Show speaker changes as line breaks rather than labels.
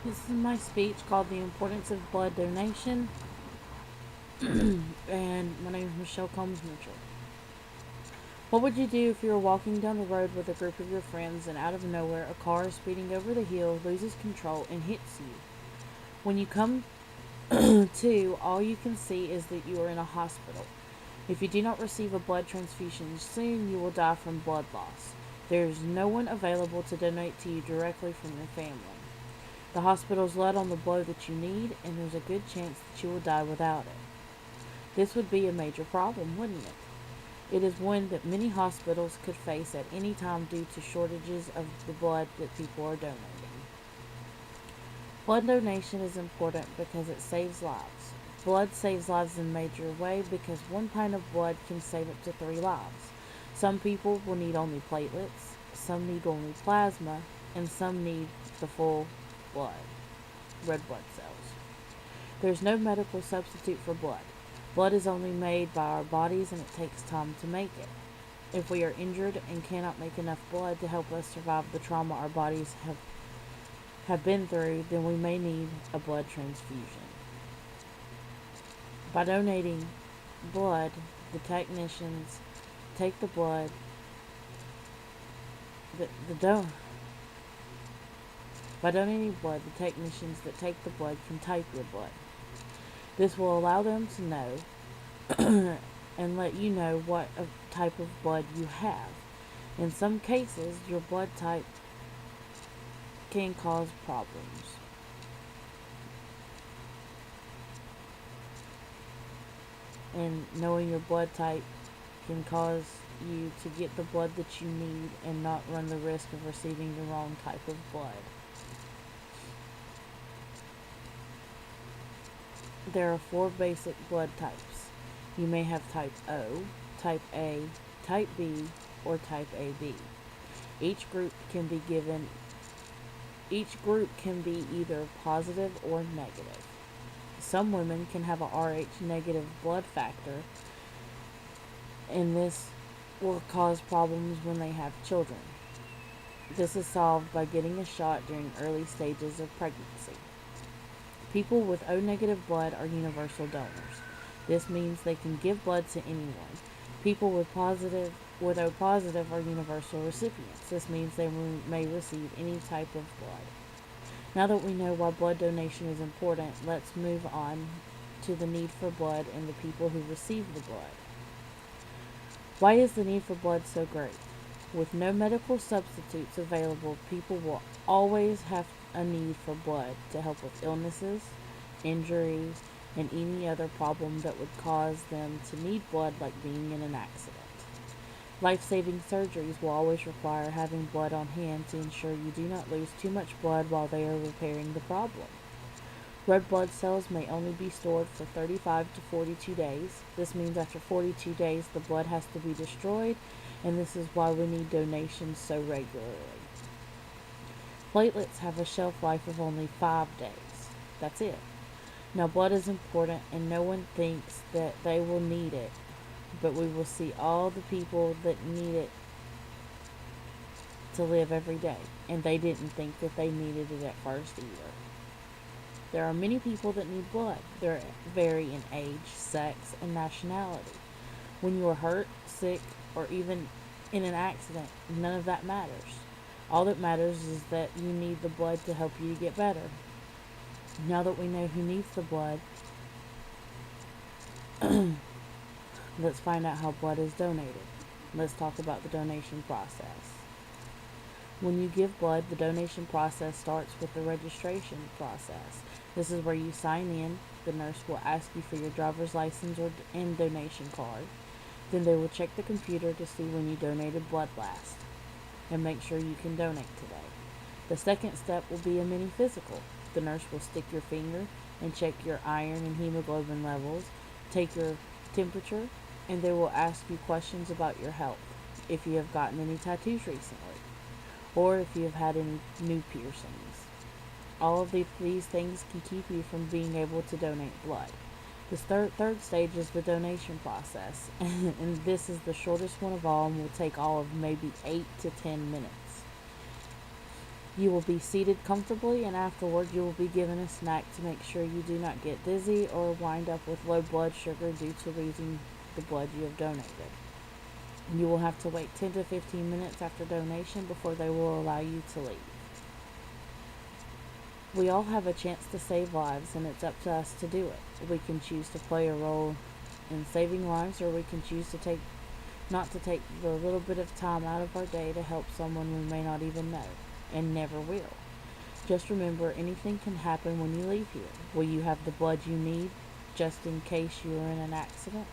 This is my speech called The Importance of Blood Donation, and my name is Michelle Combs Mitchell. What would you do if you were walking down the road with a group of your friends and out of nowhere a car speeding over the hill loses control and hits you? When you come to, all you can see is that you are in a hospital. If you do not receive a blood transfusion soon, you will die from blood loss. There is no one available to donate to you directly from your family. The hospital's let on the blood that you need, and there's a good chance that you will die without it. This would be a major problem, wouldn't it? It is one that many hospitals could face at any time due to shortages of the blood that people are donating. Blood donation is important because it saves lives. Blood saves lives in a major way because 1 pint of blood can save up to 3 lives. Some people will need only platelets, some need only plasma, and some need the full blood, red blood cells. There's no medical substitute for blood. Blood is only made by our bodies and it takes time to make it. If we are injured and cannot make enough blood to help us survive the trauma our bodies have been through, then we may need a blood transfusion. By donating blood, the technicians take the blood, the do- by donating blood, the technicians that take the blood can type your blood. This will allow them to know and let you know what type of blood you have. In some cases, your blood type can cause problems. And knowing your blood type can cause you to get the blood that you need and not run the risk of receiving the wrong type of blood. There are 4 basic blood types. You may have type O, type A, type B, or type AB. Each group can be given each group can be either positive or negative. Some women can have a Rh negative blood factor, and this will cause problems when they have children. This is solved by getting a shot during early stages of pregnancy. People with O negative blood are universal donors. This means they can give blood to anyone. People with O positive are universal recipients. This means they may receive any type of blood. Now that we know why blood donation is important, let's move on to the need for blood and the people who receive the blood. Why is the need for blood so great? With no medical substitutes available, people will always have a need for blood to help with illnesses, injuries, and any other problem that would cause them to need blood, like being in an accident. Life saving surgeries will always require having blood on hand to ensure you do not lose too much blood while they are repairing the problem. Red blood cells may only be stored for 35 to 42 days. This means after 42 days the blood has to be destroyed, and this is why we need donations so regularly. Platelets have a shelf life of only 5 days. That's it. Now, blood is important, and no one thinks that they will need it, but we will see all the people that need it to live every day, and they didn't think that they needed it at first either. There are many people that need blood. They vary in age, sex, and nationality. When you are hurt, sick, or even in an accident, none of that matters. All that matters is that you need the blood to help you to get better. Now that we know who needs the blood, let's find out how blood is donated. Let's talk about the donation process. When you give blood, the donation process starts with the registration process. This is where you sign in. The nurse will ask you for your driver's license and donation card. Then they will check the computer to see when you donated blood last and make sure you can donate today. The second step will be a mini physical. The nurse will stick your finger and check your iron and hemoglobin levels, take your temperature, and they will ask you questions about your health, if you have gotten any tattoos recently, or if you have had any new piercings. All of these things can keep you from being able to donate blood. The third stage is the donation process, and this is the shortest one of all and will take all of maybe 8 to 10 minutes. You will be seated comfortably, and afterward you will be given a snack to make sure you do not get dizzy or wind up with low blood sugar due to losing the blood you have donated. You will have to wait 10 to 15 minutes after donation before they will allow you to leave. We all have a chance to save lives, and it's up to us to do it. We can choose to play a role in saving lives, or we can choose to not to take the little bit of time out of our day to help someone we may not even know, and never will. Just remember, anything can happen when you leave here. Will you have the blood you need, just in case you are in an accident?